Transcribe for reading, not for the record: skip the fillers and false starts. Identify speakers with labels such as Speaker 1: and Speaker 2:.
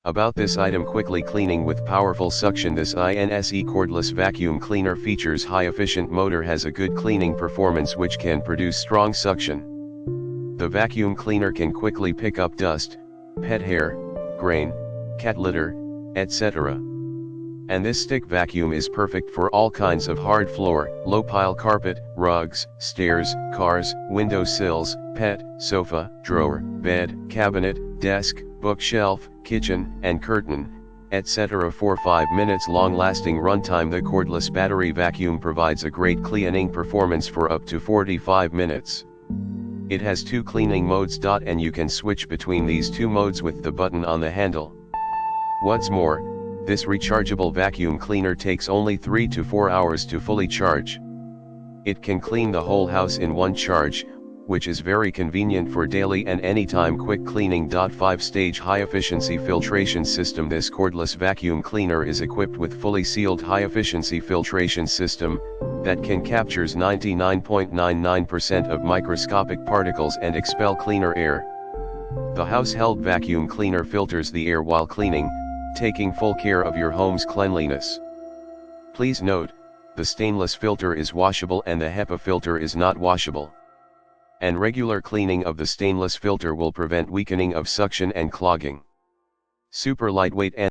Speaker 1: About this item: quickly cleaning with powerful suction. This INSE cordless vacuum cleaner features high efficient motor, has a good cleaning performance which can produce strong suction. The vacuum cleaner can quickly pick up dust, pet hair, grain, cat litter, etc. And this stick vacuum is perfect for all kinds of hard floor, low pile carpet, rugs, stairs, cars, window sills, pet, sofa, drawer, bed, cabinet, desk, bookshelf, kitchen, and curtain, etc. For 5 minutes long-lasting runtime, the cordless battery vacuum provides a great cleaning performance for up to 45 minutes. It has 2 cleaning modes, and you can switch between these 2 modes with the button on the handle. What's more, this rechargeable vacuum cleaner takes only 3 to 4 hours to fully charge. It can clean the whole house in one charge, which is very convenient for daily and anytime quick cleaning. 5-stage high-efficiency filtration system. This cordless vacuum cleaner is equipped with fully sealed high-efficiency filtration system that can captures 99.99% of microscopic particles and expel cleaner air. The house-held vacuum cleaner filters the air while cleaning, taking full care of your home's cleanliness. Please note, the stainless filter is washable and the HEPA filter is not washable. And regular cleaning of the stainless filter will prevent weakening of suction and clogging. Super lightweight and